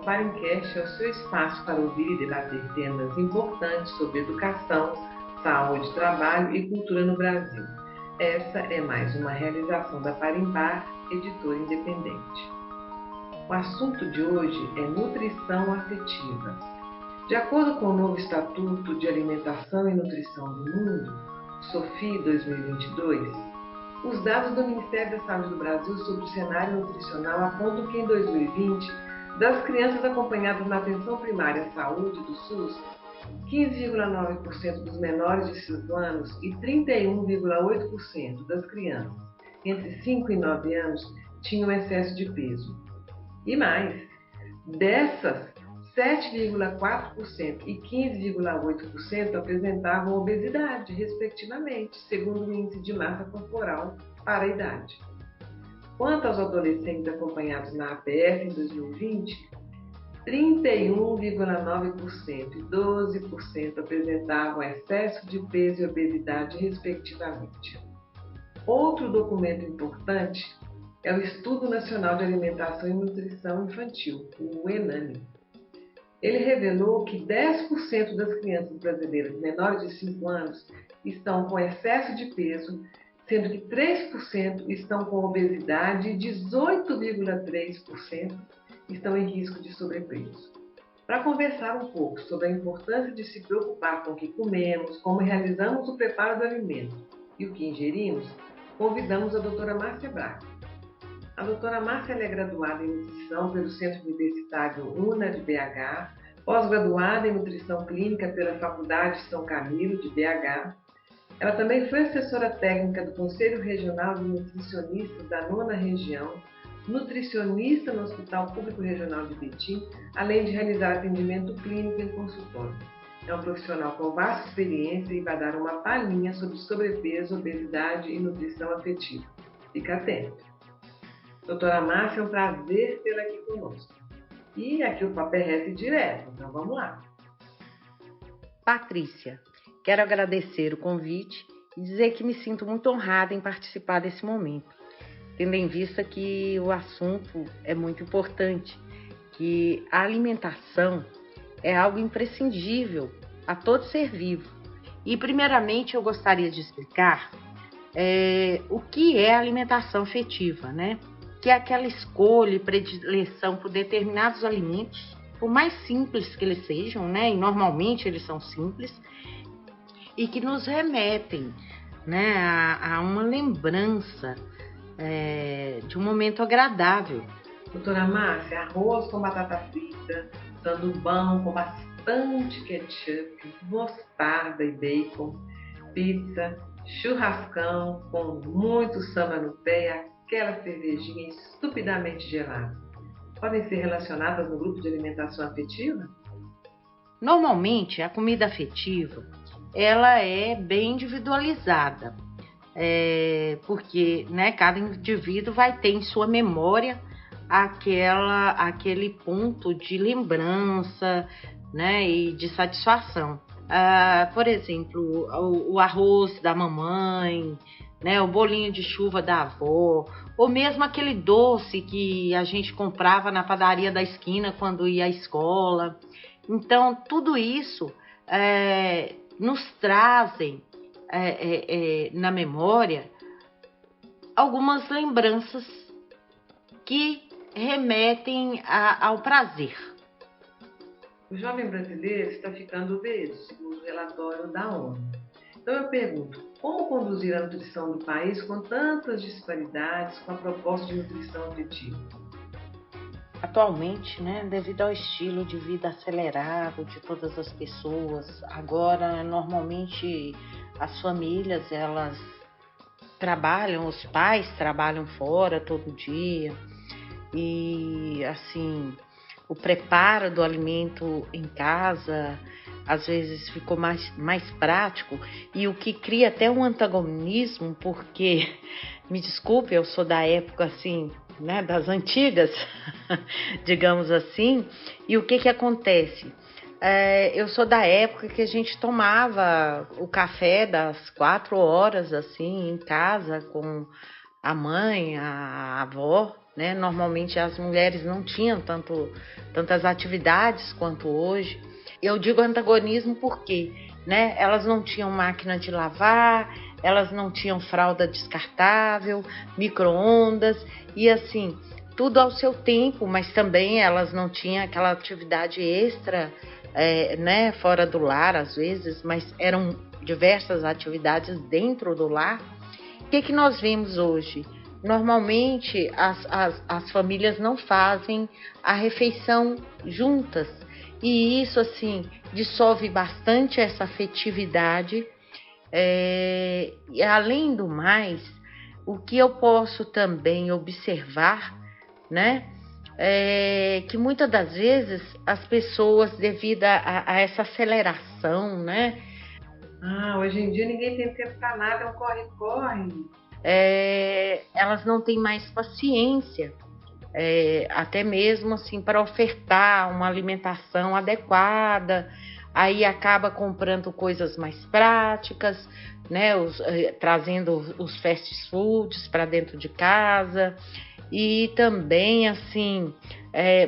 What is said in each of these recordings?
Parencast é o seu espaço para ouvir e debater temas importantes sobre educação, saúde, trabalho e cultura no Brasil. Essa é mais uma realização da Parimpar, editora independente. O assunto de hoje é nutrição afetiva. De acordo com o novo Estatuto de Alimentação e Nutrição do Mundo, SOFI 2022, os dados do Ministério da Saúde do Brasil sobre o cenário nutricional apontam que em 2020, das crianças acompanhadas na atenção primária à saúde do SUS, 15,9% dos menores de 5 anos e 31,8% das crianças entre 5 e 9 anos tinham excesso de peso. E mais, dessas, 7,4% e 15,8% apresentavam obesidade, respectivamente, segundo o Índice de Massa Corporal para a idade. Quanto aos adolescentes acompanhados na APF em 2020, 31,9% e 12% apresentavam excesso de peso e obesidade, respectivamente. Outro documento importante é o Estudo Nacional de Alimentação e Nutrição Infantil, o ENANI. Ele revelou que 10% das crianças brasileiras menores de 5 anos estão com excesso de peso, sendo que 3% estão com obesidade e 18,3% estão em risco de sobrepeso. Para conversar um pouco sobre a importância de se preocupar com o que comemos, como realizamos o preparo do alimento e o que ingerimos, convidamos a doutora Márcia Braga. A doutora Márcia é graduada em nutrição pelo Centro Universitário UNA de BH, pós-graduada em nutrição clínica pela Faculdade São Camilo de BH. Ela também foi assessora técnica do Conselho Regional de Nutricionistas da 9ª Região, nutricionista no Hospital Público Regional de Betim, além de realizar atendimento clínico em consultório. É um profissional com vasta experiência e vai dar uma palhinha sobre sobrepeso, obesidade e nutrição afetiva. Fica atento! Doutora Márcia, é um prazer tê-la aqui conosco. E aqui o papo é reto e direto, então vamos lá. Patrícia, quero agradecer o convite e dizer que me sinto muito honrada em participar desse momento, tendo em vista que o assunto é muito importante, que a alimentação é algo imprescindível a todo ser vivo. E primeiramente eu gostaria de explicar o que é alimentação afetiva, né? Que é aquela escolha e predileção por determinados alimentos, por mais simples que eles sejam, né? E normalmente eles são simples, e que nos remetem, né, a uma lembrança de um momento agradável. Doutora Márcia, arroz com batata frita, sandubão com bastante ketchup, mostarda e bacon, pizza, churrascão com muito samba no pé, aquela cervejinha estupidamente gelada. Podem ser relacionadas no grupo de alimentação afetiva? Normalmente, a comida afetiva, ela é bem individualizada, porque, né, cada indivíduo vai ter em sua memória aquele ponto de lembrança, né, e de satisfação. Por exemplo, o arroz da mamãe, né, o bolinho de chuva da avó, ou mesmo aquele doce que a gente comprava na padaria da esquina quando ia à escola. Então, tudo isso nos trazem na memória algumas lembranças que remetem ao prazer. O jovem brasileiro está ficando obeso, segundo o relatório da ONU. Então eu pergunto, como conduzir a nutrição do país com tantas disparidades com a proposta de nutrição afetiva? Atualmente, né, devido ao estilo de vida acelerado de todas as pessoas, agora normalmente as famílias elas trabalham, os pais trabalham fora todo dia e assim o preparo do alimento em casa às vezes ficou mais prático, e o que cria até um antagonismo, porque, me desculpe, eu sou da época assim, né, das antigas, digamos assim, e o que acontece? Eu sou da época que a gente tomava o café das 4 horas, assim, em casa, com a mãe, a avó, né? Normalmente as mulheres não tinham tantas atividades quanto hoje. Eu digo antagonismo porque, né? Elas não tinham máquina de lavar, elas não tinham fralda descartável, micro-ondas e assim, tudo ao seu tempo, mas também elas não tinham aquela atividade extra, né? Fora do lar às vezes, mas eram diversas atividades dentro do lar. O que nós vemos hoje? Normalmente as famílias não fazem a refeição juntas e isso assim dissolve bastante essa afetividade. E além do mais, o que eu posso também observar, né, é que muitas das vezes as pessoas, devido a essa aceleração, né, Hoje em dia ninguém tem tempo para nada, é um corre-corre. Elas não têm mais paciência, até mesmo assim para ofertar uma alimentação adequada, aí acaba comprando coisas mais práticas, né, trazendo os fast foods para dentro de casa e também assim,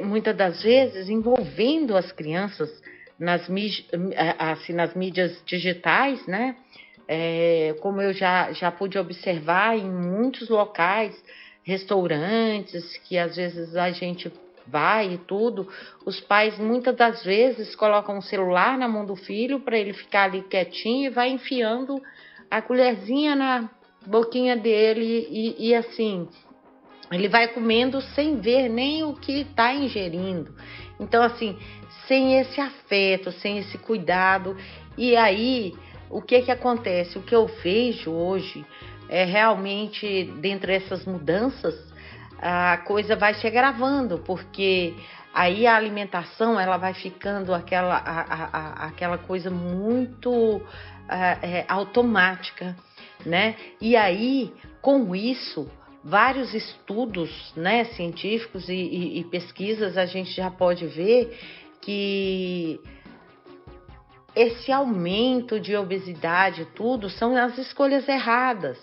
muitas das vezes envolvendo as crianças nas mídias digitais, né? Como eu já pude observar em muitos locais, restaurantes, que às vezes a gente vai e tudo, os pais muitas das vezes colocam o celular na mão do filho para ele ficar ali quietinho e vai enfiando a colherzinha na boquinha dele e assim, ele vai comendo sem ver nem o que está ingerindo. Então assim, sem esse afeto, sem esse cuidado, e aí o que acontece? O que eu vejo hoje é realmente, dentre essas mudanças, a coisa vai se agravando, porque aí a alimentação ela vai ficando aquela coisa muito automática, né? E aí, com isso, vários estudos, né, científicos e pesquisas, a gente já pode ver que esse aumento de obesidade, tudo, são as escolhas erradas,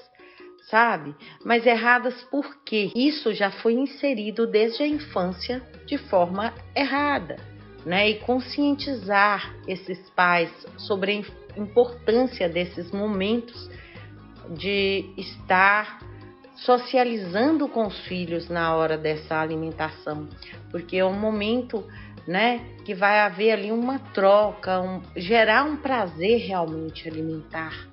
sabe? Mas erradas porque isso já foi inserido desde a infância de forma errada, né? E conscientizar esses pais sobre a importância desses momentos de estar socializando com os filhos na hora dessa alimentação, porque é um momento, né, que vai haver ali uma troca, gerar um prazer realmente alimentar,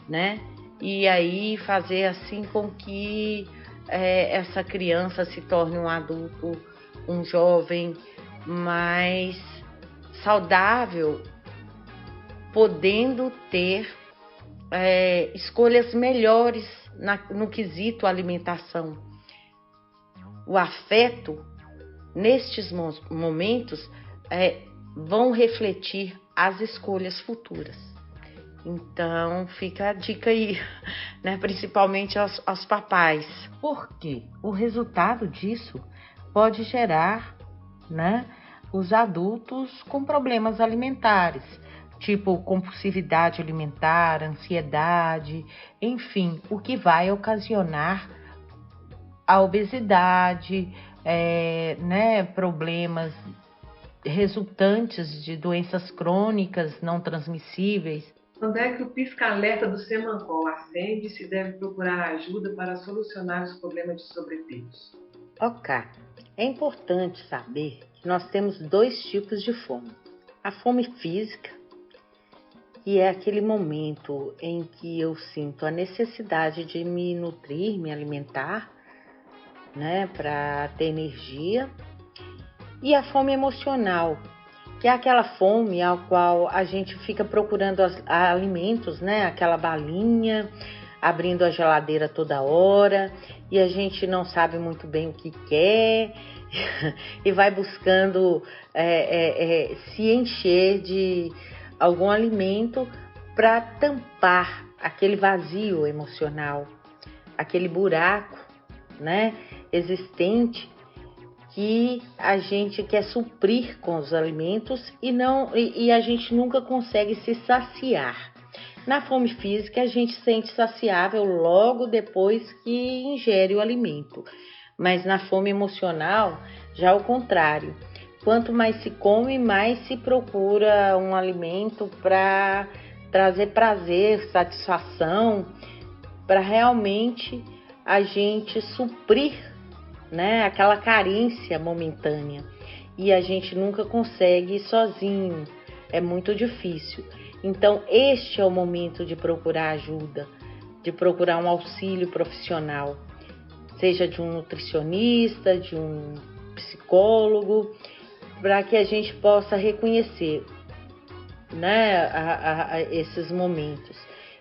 né? E aí fazer assim com que essa criança se torne um adulto, um jovem mais saudável, podendo ter escolhas melhores no quesito alimentação. O afeto, nestes momentos, vão refletir as escolhas futuras. Então, fica a dica aí, né? Principalmente aos papais. Porque o resultado disso pode gerar, né, os adultos com problemas alimentares, tipo compulsividade alimentar, ansiedade, enfim, o que vai ocasionar a obesidade, né, problemas resultantes de doenças crônicas não transmissíveis. Quando é que o pisca-alerta do Semancol acende e se deve procurar ajuda para solucionar os problemas de sobrepeso? Ok, é importante saber que nós temos dois tipos de fome. A fome física, que é aquele momento em que eu sinto a necessidade de me nutrir, me alimentar, né, para ter energia. E a fome emocional, que é aquela fome ao qual a gente fica procurando alimentos, né, aquela balinha, abrindo a geladeira toda hora, e a gente não sabe muito bem o que quer, e vai buscando se encher de algum alimento para tampar aquele vazio emocional, aquele buraco, né, existente que a gente quer suprir com os alimentos e a gente nunca consegue se saciar. Na fome física, a gente sente saciável logo depois que ingere o alimento, mas na fome emocional, já ao contrário. Quanto mais se come, mais se procura um alimento para trazer prazer, satisfação, para realmente a gente suprir, né, aquela carência momentânea. E a gente nunca consegue ir sozinho, é muito difícil. Então, este é o momento de procurar ajuda, de procurar um auxílio profissional, seja de um nutricionista, de um psicólogo, para que a gente possa reconhecer, né, esses momentos.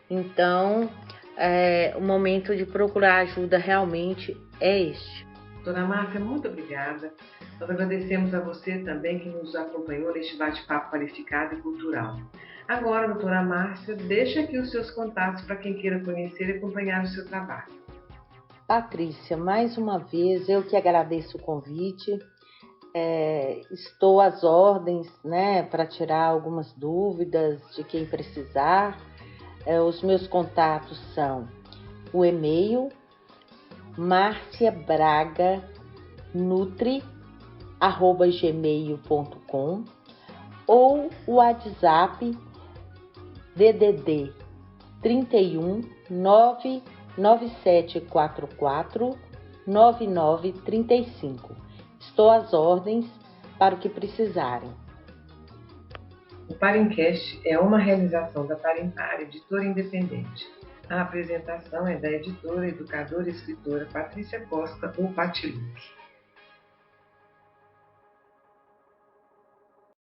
Então, o momento de procurar ajuda realmente é este. Doutora Márcia, muito obrigada. Nós agradecemos a você também que nos acompanhou neste bate-papo qualificado e cultural. Agora, doutora Márcia, deixa aqui os seus contatos para quem queira conhecer e acompanhar o seu trabalho. Patrícia, mais uma vez, eu que agradeço o convite. Estou às ordens, né, para tirar algumas dúvidas de quem precisar. Os meus contatos são o e-mail marciabraganutri@gmail.com ou o WhatsApp DDD 31 99744 9935. Estou às ordens para o que precisarem. O Parincast é uma realização da Parimpar, editora independente. A apresentação é da editora, educadora e escritora Patrícia Costa, ou Patiluque.